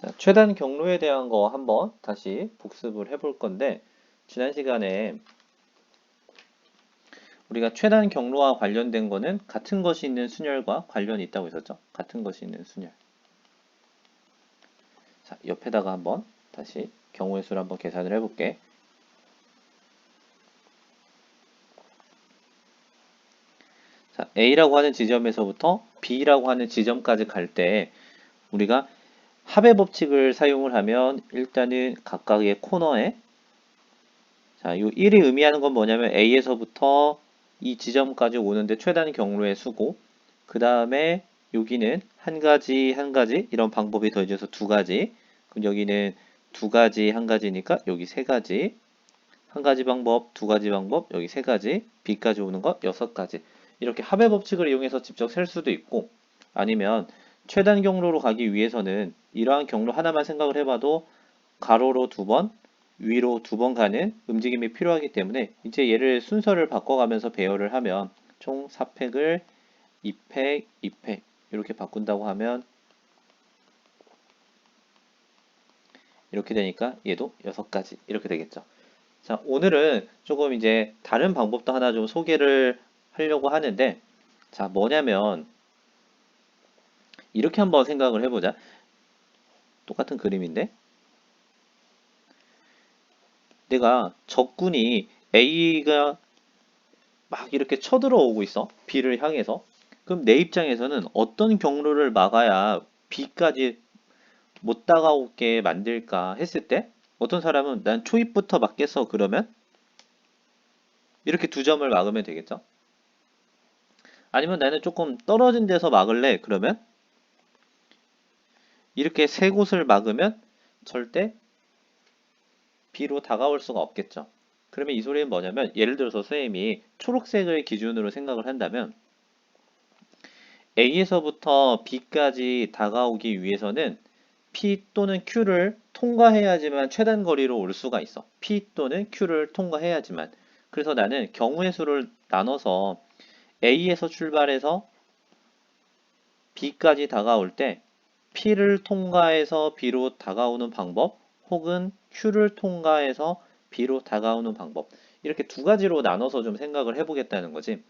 자, 최단 경로에 대한 거 한번 다시 복습을 해볼 건데, 지난 시간에 우리가 최단 경로와 관련된 거는 같은 것이 있는 순열과 관련이 있다고 했었죠. 같은 것이 있는 순열. 자, 옆에다가 한번 다시 경우의 수를 한번 계산을 해볼게. 자, A라고 하는 지점에서부터 B라고 하는 지점까지 갈 때 우리가 합의 법칙을 사용을 하면 일단은 각각의 코너에 자, 요 1이 의미하는 건 뭐냐면 A에서부터 이 지점까지 오는데 최단 경로의 수고, 그 다음에 여기는 한 가지, 한 가지, 이런 방법이 더해져서 두 가지. 그럼 여기는 두 가지, 한 가지니까 여기 세 가지. 한 가지 방법, 두 가지 방법, 여기 세 가지. B까지 오는 거 여섯 가지. 이렇게 합의 법칙을 이용해서 직접 셀 수도 있고, 아니면 최단 경로로 가기 위해서는 이러한 경로 하나만 생각을 해봐도 가로로 두 번, 위로 두 번 가는 움직임이 필요하기 때문에 이제 얘를 순서를 바꿔가면서 배열을 하면 총 4팩을 2팩, 2팩 이렇게 바꾼다고 하면 이렇게 되니까 얘도 6가지 이렇게 되겠죠. 자, 오늘은 조금 이제 다른 방법도 하나 좀 소개를 하려고 하는데 자, 뭐냐면 이렇게 한번 생각을 해보자. 똑같은 그림인데 내가 적군이 A가 막 이렇게 쳐들어오고 있어. B를 향해서. 그럼 내 입장에서는 어떤 경로를 막아야 B까지 못 다가오게 만들까 했을 때 어떤 사람은 난 초입부터 막겠어 그러면 이렇게 두 점을 막으면 되겠죠. 아니면 나는 조금 떨어진 데서 막을래 그러면 이렇게 세 곳을 막으면 절대 B로 다가올 수가 없겠죠. 그러면 이 소리는 뭐냐면 예를 들어서 선생님이 초록색을 기준으로 생각을 한다면 A에서부터 B까지 다가오기 위해서는 P 또는 Q를 통과해야지만 최단 거리로 올 수가 있어. P 또는 Q를 통과해야지만. 그래서 나는 경우의 수를 나눠서 A에서 출발해서 B까지 다가올 때 P를 통과해서 B로 다가오는 방법 혹은 Q를 통과해서 B로 다가오는 방법 이렇게 두 가지로 나눠서 좀 생각을 해보겠다는 거지.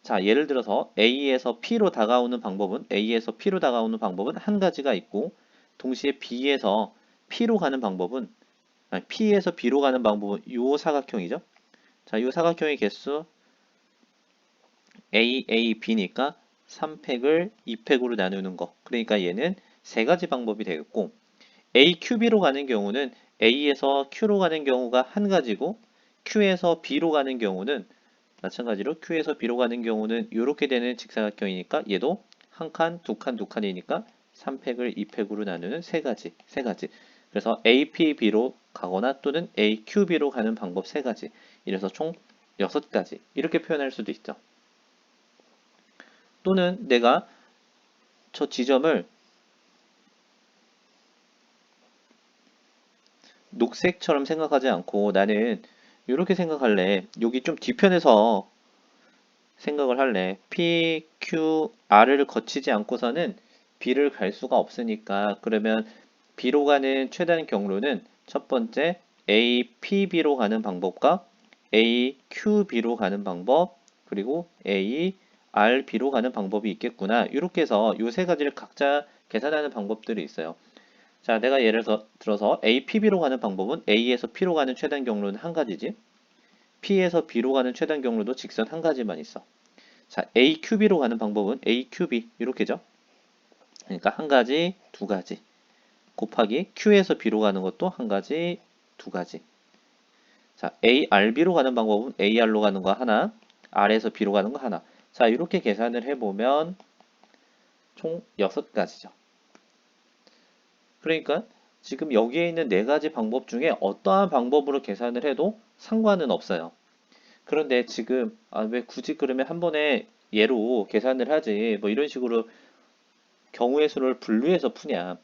자, 예를 들어서 A에서 P로 다가오는 방법은 한 가지가 있고 동시에 B에서 P로 가는 방법은 아니, P에서 B로 가는 방법은 요 사각형이죠. 자, 요 사각형의 개수 A, A, B니까 3팩을 2팩으로 나누는 거. 그러니까 얘는 세 가지 방법이 되겠고 A, Q, B로 가는 경우는 A에서 Q로 가는 경우가 한 가지고 Q에서 B로 가는 경우는 마찬가지로 Q에서 B로 가는 경우는 이렇게 되는 직사각형이니까 얘도 한 칸, 두 칸, 두 칸이니까 3팩을 2팩으로 나누는 세 가지, 세 가지. 그래서 APB로 가거나 또는 AQB로 가는 방법 세 가지. 이래서 총 6가지. 이렇게 표현할 수도 있죠. 또는 내가 저 지점을 녹색처럼 생각하지 않고 나는 이렇게 생각할래. 여기 좀 뒤편에서 생각을 할래. P, Q, R을 거치지 않고서는 B를 갈 수가 없으니까 그러면 B로 가는 최단 경로는 첫 번째 A, P, B로 가는 방법과 A, Q, B로 가는 방법 그리고 A, R, B로 가는 방법이 있겠구나. 이렇게 해서 이 세 가지를 각자 계산하는 방법들이 있어요. 자, 내가 예를 들어서 A, P, B로 가는 방법은 A에서 P로 가는 최단 경로는 한 가지지. P에서 B로 가는 최단 경로도 직선 한 가지만 있어. 자, AQB로 가는 방법은 AQB 이렇게죠. 그러니까 한 가지, 두 가지 곱하기 Q에서 B로 가는 것도 한 가지, 두 가지. 자, ARB로 가는 방법은 AR로 가는 거 하나, R에서 B로 가는 거 하나. 자, 이렇게 계산을 해보면 총 6가지죠. 그러니까 지금 여기에 있는 네 가지 방법 중에 어떠한 방법으로 계산을 해도 상관은 없어요. 그런데 지금 왜 굳이 그러면 한 번에 예로 계산을 하지 뭐 이런 식으로 경우의 수를 분류해서 푸냐.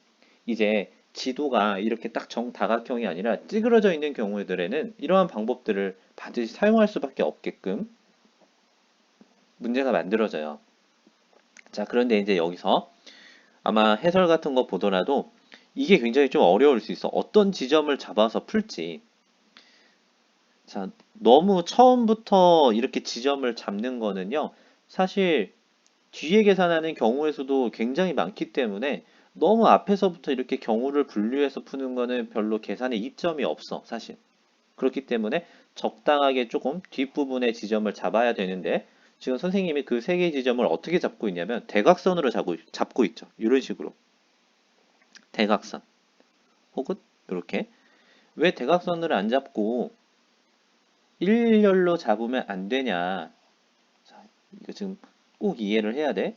이제 지도가 이렇게 딱 정다각형이 아니라 찌그러져 있는 경우들에는 이러한 방법들을 반드시 사용할 수밖에 없게끔 문제가 만들어져요. 자, 그런데 이제 여기서 아마 해설 같은 거 보더라도 이게 굉장히 좀 어려울 수 있어. 어떤 지점을 잡아서 풀지. 자, 너무 처음부터 이렇게 지점을 잡는 거는요. 사실 뒤에 계산하는 경우의 수도 굉장히 많기 때문에 너무 앞에서부터 이렇게 경우를 분류해서 푸는 거는 별로 계산에 이점이 없어, 사실. 그렇기 때문에 적당하게 조금 뒷부분의 지점을 잡아야 되는데 지금 선생님이 그 세 개의 지점을 어떻게 잡고 있냐면 대각선으로 잡고 있죠. 이런 식으로. 대각선. 혹은 이렇게. 왜 대각선을 안 잡고 일렬로 잡으면 안 되냐. 자, 이거 지금 꼭 이해를 해야 돼.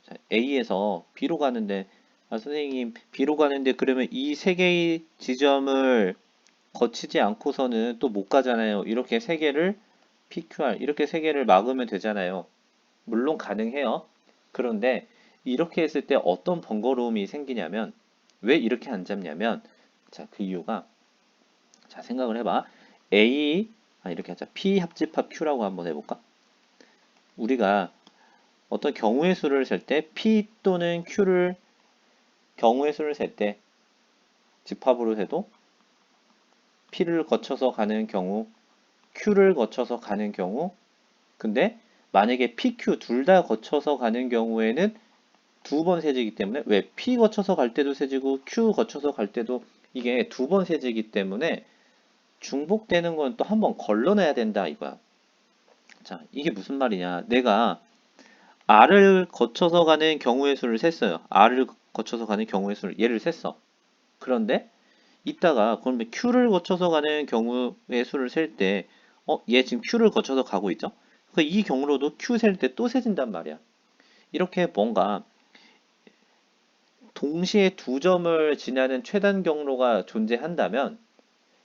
자, A에서 B로 가는데 선생님 B로 가는데 그러면 이 세 개의 지점을 거치지 않고서는 또 못 가잖아요. 이렇게 세 개를 PQR 이렇게 세 개를 막으면 되잖아요. 물론 가능해요. 그런데 이렇게 했을 때 어떤 번거로움이 생기냐면 왜 이렇게 안 잡냐면 자, 그 이유가 자, 생각을 해봐. A 이렇게 하자. P 합집합 Q라고 한번 해볼까? 우리가 어떤 경우의 수를 셀 때 P 또는 Q를 경우의 수를 셀 때 집합으로 해도 P를 거쳐서 가는 경우, Q를 거쳐서 가는 경우, 근데 만약에 PQ 둘 다 거쳐서 가는 경우에는 두 번 세지기 때문에 왜 P 거쳐서 갈 때도 세지고 Q 거쳐서 갈 때도 이게 두 번 세지기 때문에 중복되는 건 또 한 번 걸러내야 된다 이거야. 자, 이게 무슨 말이냐? 내가 R을 거쳐서 가는 경우의 수를 셌어요. R을 거쳐서 가는 경우의 수를 얘를 셌어. 그런데 이따가 그러면 Q를 거쳐서 가는 경우의 수를 셀 때, 얘 지금 Q를 거쳐서 가고 있죠? 이 경우로도 Q 셀 때 또 세진단 말이야. 이렇게 뭔가 동시에 두 점을 지나는 최단 경로가 존재한다면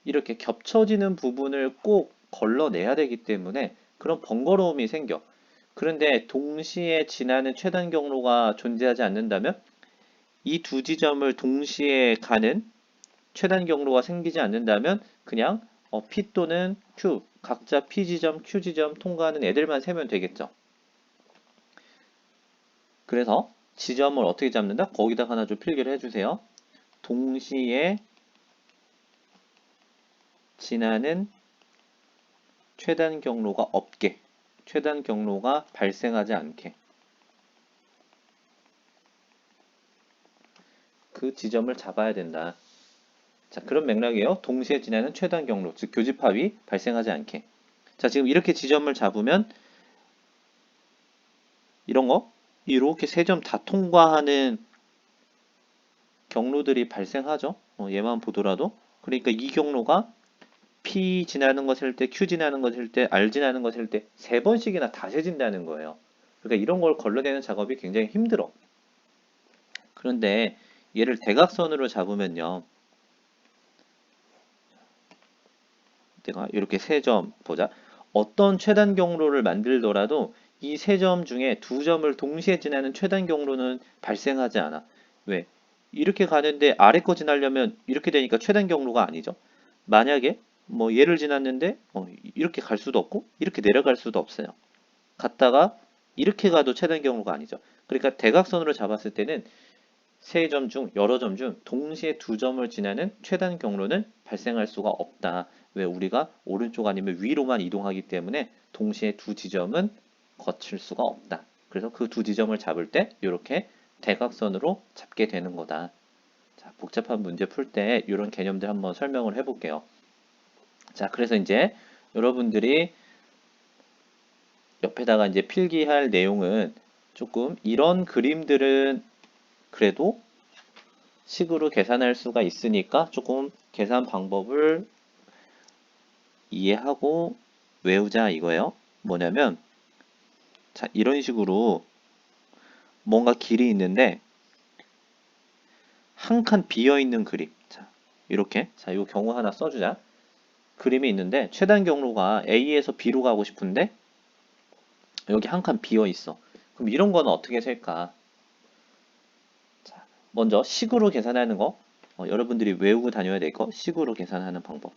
이렇게 겹쳐지는 부분을 꼭 걸러내야 되기 때문에 그런 번거로움이 생겨. 그런데 동시에 지나는 최단 경로가 존재하지 않는다면 이 두 지점을 동시에 가는 최단 경로가 생기지 않는다면 그냥 P 또는 Q 각자 P 지점, Q 지점 통과하는 애들만 세면 되겠죠. 그래서 지점을 어떻게 잡는다? 거기다 하나 좀 필기를 해주세요. 동시에 지나는 최단 경로가 없게, 최단 경로가 발생하지 않게 그 지점을 잡아야 된다. 자, 그런 맥락이에요. 동시에 지나는 최단 경로, 즉 교집합이 발생하지 않게. 자, 지금 이렇게 지점을 잡으면 이런 거 이렇게 세 점 다 통과하는 경로들이 발생하죠. 얘만 보더라도. 그러니까 이 경로가 P 지나는 거 셀 때, Q 지나는 거 셀 때, R 지나는 거 셀 때 세 번씩이나 다 세진다는 거예요. 그러니까 이런 걸 걸러내는 작업이 굉장히 힘들어. 그런데 얘를 대각선으로 잡으면요. 내가 이렇게 세 점 보자. 어떤 최단 경로를 만들더라도 이 세 점 중에 두 점을 동시에 지나는 최단 경로는 발생하지 않아. 왜? 이렇게 가는데 아래 거 지나려면 이렇게 되니까 최단 경로가 아니죠. 만약에 뭐 얘를 지났는데 이렇게 갈 수도 없고 이렇게 내려갈 수도 없어요. 갔다가 이렇게 가도 최단 경로가 아니죠. 그러니까 대각선으로 잡았을 때는 세 점 중 여러 점 중 동시에 두 점을 지나는 최단 경로는 발생할 수가 없다. 왜 우리가 오른쪽 아니면 위로만 이동하기 때문에 동시에 두 지점은 거칠 수가 없다. 그래서 그 두 지점을 잡을 때 이렇게 대각선으로 잡게 되는 거다. 자, 복잡한 문제 풀 때 이런 개념들 한번 설명을 해볼게요. 자, 그래서 이제 여러분들이 옆에다가 이제 필기할 내용은 조금 이런 그림들은 그래도 식으로 계산할 수가 있으니까 조금 계산 방법을 이해하고 외우자 이거예요. 뭐냐면 자, 이런 식으로 뭔가 길이 있는데 한 칸 비어 있는 그림. 자, 이렇게. 자, 이 경우 하나 써주자. 그림이 있는데 최단 경로가 A에서 B로 가고 싶은데 여기 한 칸 비어 있어. 그럼 이런 거는 어떻게 셀까? 자, 먼저 식으로 계산하는 거. 여러분들이 외우고 다녀야 될 거. 식으로 계산하는 방법.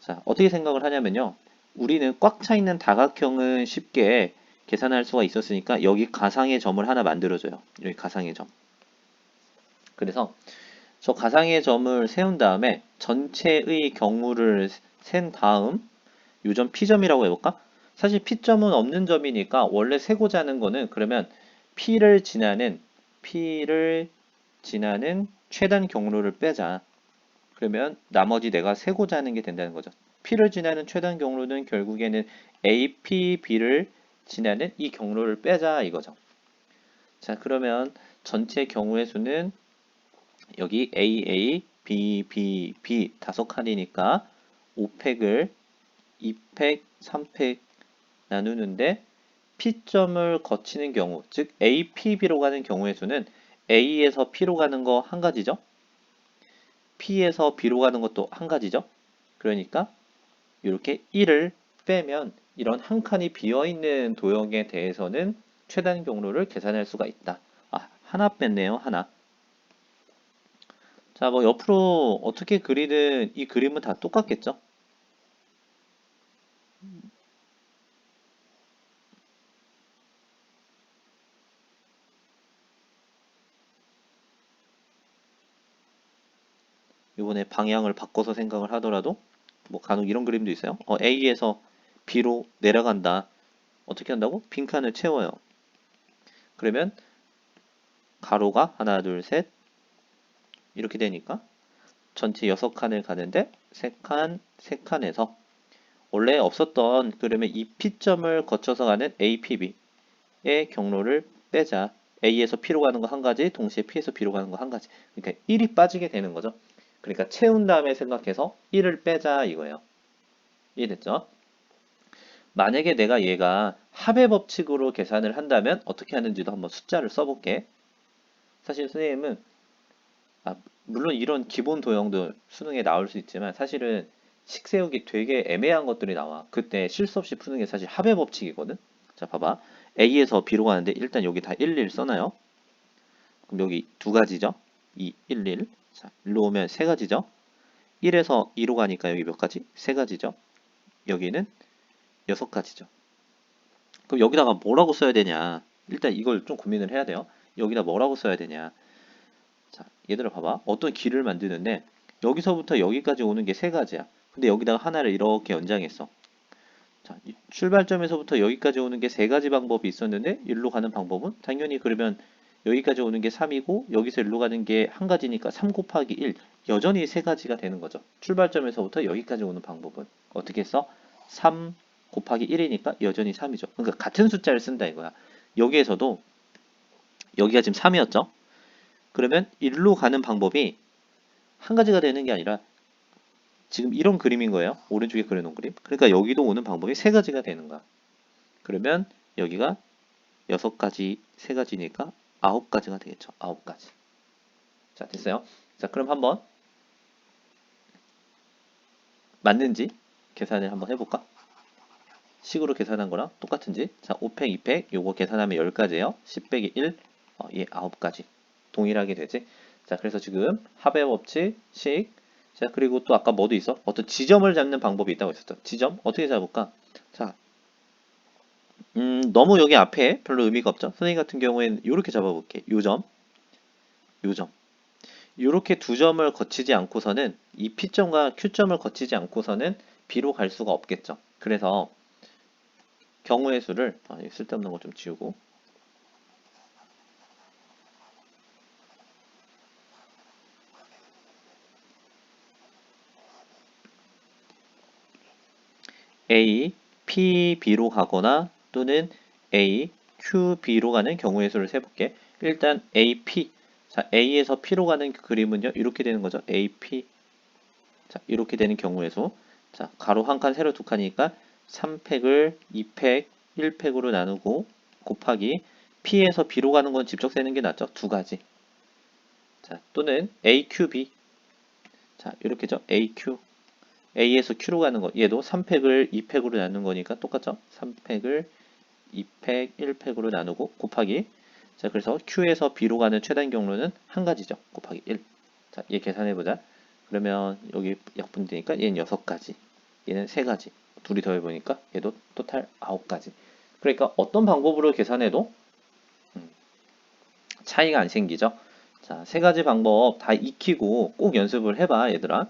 자, 어떻게 생각을 하냐면요. 우리는 꽉 차 있는 다각형은 쉽게 계산할 수가 있었으니까 여기 가상의 점을 하나 만들어줘요. 여기 가상의 점. 그래서 저 가상의 점을 세운 다음에 전체의 경우를 센 다음 요점 P점이라고 해볼까? 사실 P점은 없는 점이니까 원래 세고자 하는 거는 그러면 P를 지나는 최단 경로를 빼자. 그러면 나머지 내가 세고자 하는 게 된다는 거죠. P를 지나는 최단 경로는 결국에는 AP, B를 지나는 이 경로를 빼자 이거죠. 자, 그러면 전체 경우의 수는 여기 AA, B 다섯 칸이니까 5팩을 2팩, 3팩 나누는데 P점을 거치는 경우, 즉 APB로 가는 경우의 수는 A에서 P로 가는 거 한 가지죠. P에서 B로 가는 것도 한 가지죠. 그러니까 이렇게 1을 빼면 이런 한 칸이 비어있는 도형에 대해서는 최단 경로를 계산할 수가 있다. 아, 하나 뺐네요. 하나. 자, 뭐 옆으로 어떻게 그리든 이 그림은 다 똑같겠죠? 이번에 방향을 바꿔서 생각을 하더라도 뭐 간혹 이런 그림도 있어요. A에서 B로 내려간다. 어떻게 한다고? 빈칸을 채워요. 그러면 가로가 하나, 둘, 셋 이렇게 되니까 전체 6칸을 가는데 3칸, 3칸에서 원래 없었던 그러면 이 P점을 거쳐서 가는 APB의 경로를 빼자. A에서 P로 가는 거 한 가지, 동시에 P에서 B로 가는 거 한 가지. 그러니까 1이 빠지게 되는 거죠. 그러니까 채운 다음에 생각해서 1을 빼자 이거예요. 이해됐죠? 만약에 내가 얘가 합의 법칙으로 계산을 한다면 어떻게 하는지도 한번 숫자를 써볼게. 사실 선생님은 물론 이런 기본 도형도 수능에 나올 수 있지만 사실은 식 세우기 되게 애매한 것들이 나와. 그때 실수 없이 푸는 게 사실 합의 법칙이거든. 자, 봐봐. A에서 B로 가는데 일단 여기 다 1, 1 써놔요. 그럼 여기 두 가지죠. 2, 1, 1. 자, 일로 오면 세 가지죠. 1에서 2로 가니까 여기 몇 가지? 세 가지죠. 여기는 6가지죠. 그럼 여기다가 뭐라고 써야 되냐? 일단 이걸 좀 고민을 해야 돼요. 여기다 뭐라고 써야 되냐? 자, 얘들아 봐봐. 어떤 길을 만드는데 여기서부터 여기까지 오는 게 세 가지야. 근데 여기다가 하나를 이렇게 연장했어. 자, 출발점에서부터 여기까지 오는 게 세 가지 방법이 있었는데 일로 가는 방법은 당연히 그러면 여기까지 오는 게 3이고 여기서 일로 가는 게 한 가지니까 3 곱하기 1 여전히 세 가지가 되는 거죠. 출발점에서부터 여기까지 오는 방법은 어떻게 써? 3 곱하기 1이니까 여전히 3이죠. 그러니까 같은 숫자를 쓴다 이거야. 여기에서도 여기가 지금 3이었죠? 그러면 일로 가는 방법이 한 가지가 되는 게 아니라 지금 이런 그림인 거예요. 오른쪽에 그려놓은 그림. 그러니까 여기도 오는 방법이 세 가지가 되는 거야. 그러면 여기가 6가지, 세 가지니까 9가지가 되겠죠. 9가지. 자, 됐어요. 자, 그럼 한번 맞는지 계산을 한번 해볼까? 식으로 계산한 거랑 똑같은지. 자, 5팩, 2팩, 요거 계산하면 10가지예요. 10 빼기 1, 얘 9가지. 동일하게 되지. 자, 그래서 지금 합의 법칙, 식. 자, 그리고 또 아까 뭐도 있어? 어떤 지점을 잡는 방법이 있다고 했었죠. 지점? 어떻게 잡을까? 자, 너무 여기 앞에 별로 의미가 없죠. 선생님 같은 경우에는 이렇게 잡아볼게. 요점, 요점. 이렇게 두 점을 거치지 않고서는 이 P점과 Q점을 거치지 않고서는 B로 갈 수가 없겠죠. 그래서 경우의 수를 쓸데없는 거 좀 지우고 A, P, B로 가거나 또는 A, Q, B로 가는 경우의 수를 세볼게. 일단 A, P. 자, A에서 P로 가는 그림은요. 이렇게 되는 거죠. A, P. 자, 이렇게 되는 경우의 수. 자, 가로 한 칸, 세로 두 칸이니까 3팩을 2팩, 1팩으로 나누고 곱하기 P에서 B로 가는 건 직접 세는 게 낫죠. 두 가지. 자, 또는 AQB. 자, 이렇게죠. AQ. A에서 Q로 가는 거. 얘도 3팩을 2팩으로 나눈 거니까 똑같죠. 3팩을 2팩, 1팩으로 나누고 곱하기. 자, 그래서 Q에서 B로 가는 최단 경로는 한 가지죠. 곱하기 1. 자, 얘 계산해보자. 그러면 여기 약분되니까 얘는 6가지. 얘는 3가지. 둘이 더해보니까 얘도 토탈 9가지. 그러니까 어떤 방법으로 계산해도 차이가 안 생기죠. 자, 세 가지 방법 다 익히고 꼭 연습을 해봐, 얘들아.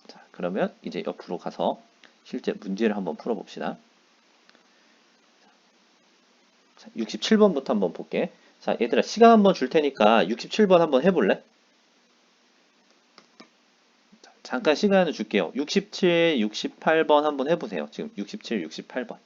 자, 그러면 이제 옆으로 가서 실제 문제를 한번 풀어봅시다. 자, 67번부터 한번 볼게. 자, 얘들아, 시간 한번 줄 테니까 67번 한번 해볼래? 잠깐 시간을 줄게요. 67, 68번 한번 해보세요. 지금 67, 68번.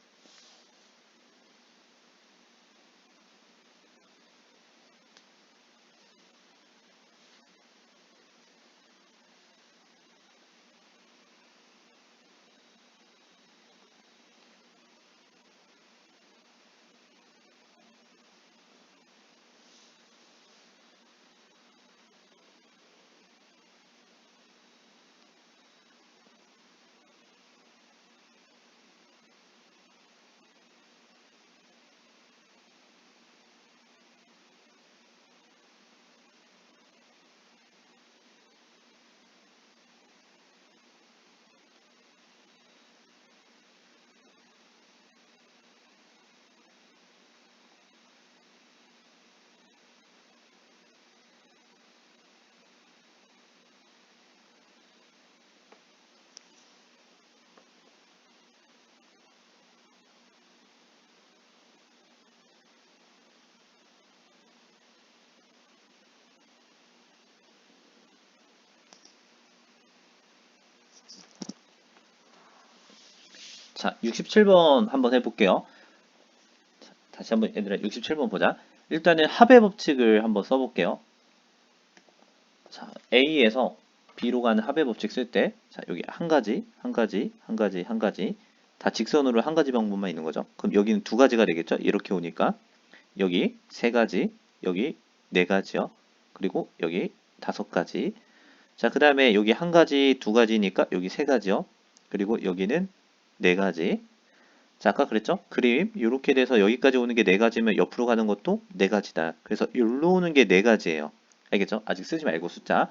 자, 67번 한번 해볼게요. 다시 한번 얘들아 67번 보자. 일단은 합의 법칙을 한번 써볼게요. 자, A에서 B로 가는 합의 법칙 쓸 때, 자, 여기 한 가지, 한 가지, 한 가지, 한 가지, 다 직선으로 한 가지 방법만 있는 거죠. 그럼 여기는 두 가지가 되겠죠? 이렇게 오니까 여기 세 가지, 여기 네 가지요. 그리고 여기 다섯 가지. 자, 그 다음에 여기 한 가지, 두 가지니까 여기 세 가지요. 그리고 여기는 네 가지. 자, 아까 그랬죠? 그림 이렇게 돼서 여기까지 오는 게 네 가지면 옆으로 가는 것도 네 가지다. 그래서 여기로 오는 게 네 가지예요. 알겠죠? 아직 쓰지 말고 숫자.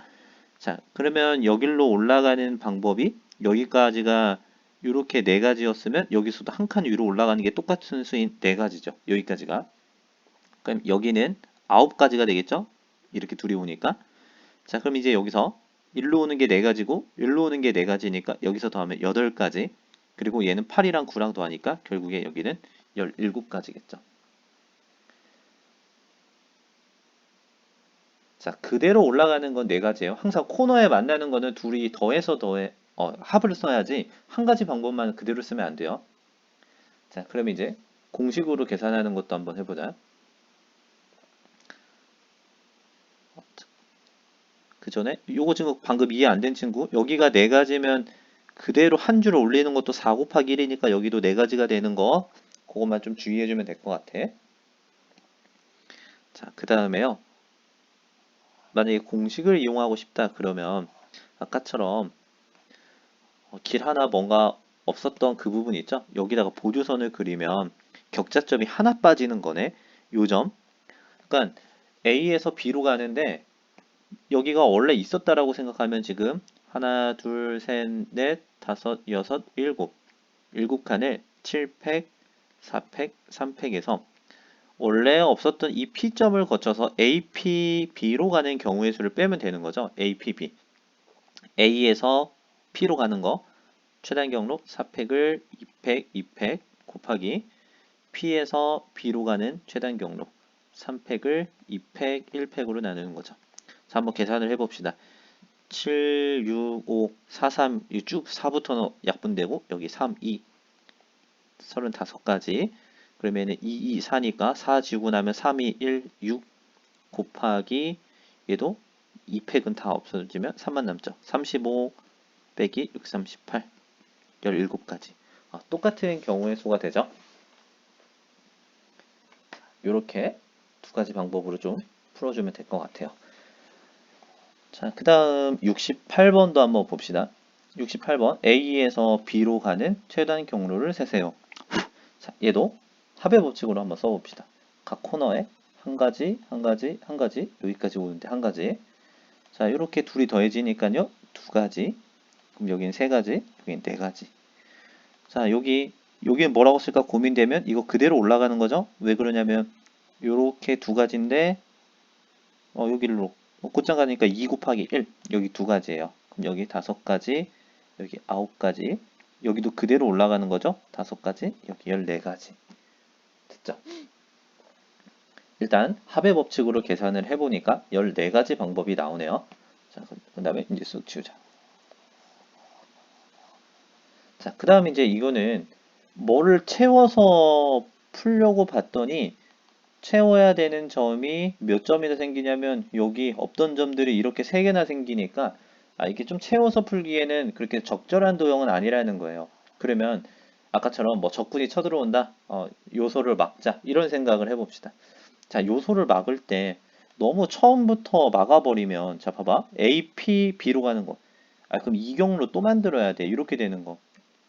자, 그러면 여기로 올라가는 방법이 여기까지가 이렇게 네 가지였으면 여기서도 한 칸 위로 올라가는 게 똑같은 수인 네 가지죠. 여기까지가. 그럼 여기는 아홉 가지가 되겠죠? 이렇게 둘이 오니까. 자, 그럼 이제 여기서 일로 오는 게 네 가지고 일로 오는 게 네 가지니까 여기서 더하면 여덟 가지. 그리고 얘는 8이랑 9랑 더하니까 결국에 여기는 17가지겠죠. 자, 그대로 올라가는 건 네 가지예요. 항상 코너에 만나는 거는 둘이 더해서 합을 써야지 한 가지 방법만 그대로 쓰면 안 돼요. 자, 그럼 이제 공식으로 계산하는 것도 한번 해보자. 그 전에 요거 지금 방금 이해 안 된 친구 여기가 네 가지면 그대로 한 줄 올리는 것도 4 곱하기 1이니까 여기도 네 가지가 되는 거 그것만 좀 주의해주면 될 것 같아. 자, 그 다음에요. 만약에 공식을 이용하고 싶다 그러면 아까처럼 길 하나 뭔가 없었던 그 부분 있죠? 여기다가 보조선을 그리면 격자점이 하나 빠지는 거네. 요 점. 그러니까 A에서 B로 가는데 여기가 원래 있었다라고 생각하면 지금 하나, 둘, 셋, 넷, 다섯, 여섯, 일곱 칸을 7팩, 4팩, 3팩에서 원래 없었던 이 P점을 거쳐서 AP, B로 가는 경우의 수를 빼면 되는 거죠. AP, B. A에서 P로 가는 거 최단 경로 4팩을 2팩, 2팩 곱하기 P에서 B로 가는 최단 경로 3팩을 2팩, 1팩으로 나누는 거죠. 자, 한번 계산을 해봅시다. 7, 6, 5, 4, 3, 쭉 4부터는 약분되고 여기 3, 2, 35가지 그러면은 2, 2, 4니까 4 지우고 나면 3, 2, 1, 6 곱하기 얘도 2팩은 다 없어지면 3만 남죠. 35 빼기 6, 38 17가지 똑같은 경우의 수가 되죠. 이렇게 두 가지 방법으로 좀 풀어주면 될 것 같아요. 자, 그 다음 68번도 한번 봅시다. 68번 A에서 B로 가는 최단 경로를 세세요. 자, 얘도 합의 법칙으로 한번 써봅시다. 각 코너에 한 가지, 한 가지, 한 가지 여기까지 오는데 한 가지. 자, 이렇게 둘이 더해지니까요. 두 가지. 그럼 여기는 세 가지, 여기는 네 가지. 자, 여기는 뭐라고 쓸까 고민되면 이거 그대로 올라가는 거죠. 왜 그러냐면 이렇게 두 가지인데 여기로 곧장 가니까 2 곱하기 1 여기 두 가지예요. 그럼 여기 5가지, 여기 9가지, 여기도 그대로 올라가는 거죠. 5가지, 여기 14가지. 됐죠? 일단 합의 법칙으로 계산을 해보니까 14가지 방법이 나오네요. 자, 그 다음에 이제 쑥 치우자. 자, 그 다음에 이제 이거는 뭐를 채워서 풀려고 봤더니 채워야 되는 점이 몇 점이나 생기냐면 여기 없던 점들이 이렇게 3개나 생기니까 이게 좀 채워서 풀기에는 그렇게 적절한 도형은 아니라는 거예요. 그러면 아까처럼 뭐 적군이 쳐들어온다, 요소를 막자 이런 생각을 해봅시다. 자, 요소를 막을 때 너무 처음부터 막아버리면 자 봐봐 A, P, B로 가는 거. 그럼 이 경로 또 만들어야 돼. 이렇게 되는 거.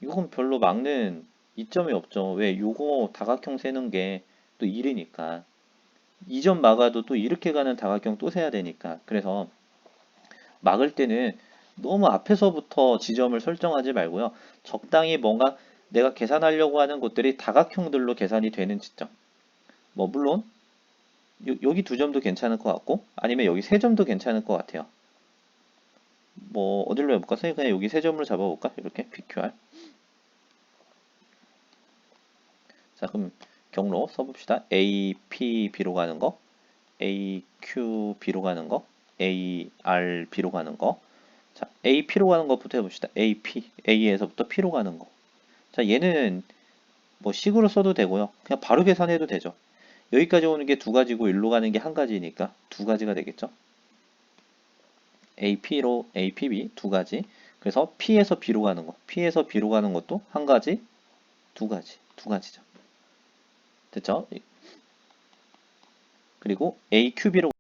이건 별로 막는 이점이 없죠. 왜? 요거 다각형 세는 게 또 일이니까. 2점 막아도 또 이렇게 가는 다각형 또 세야 되니까. 그래서 막을 때는 너무 앞에서부터 지점을 설정하지 말고요. 적당히 뭔가 내가 계산하려고 하는 곳들이 다각형들로 계산이 되는 지점. 뭐 물론 여기 2점도 괜찮을 것 같고 아니면 여기 3점도 괜찮을 것 같아요. 뭐 어디로 해볼까? 그냥 여기 3점으로 잡아볼까? 이렇게 PQR. 자, 그럼 경로 써봅시다. A, P, B로 가는 거, A, Q, B로 가는 거, A, R, B로 가는 거. 자, A, P로 가는 것부터 해봅시다. A, P, A에서부터 P로 가는 거. 자, 얘는 뭐 식으로 써도 되고요. 그냥 바로 계산해도 되죠. 여기까지 오는 게 2가지고 일로 가는 게 1가지니까 2가지가 되겠죠. A, P로 A, P, B 2가지. 그래서 P에서 B로 가는 거, P에서 B로 가는 것도 1가지, 2가지, 2가지죠. 됐죠? 그리고 A, Q, B로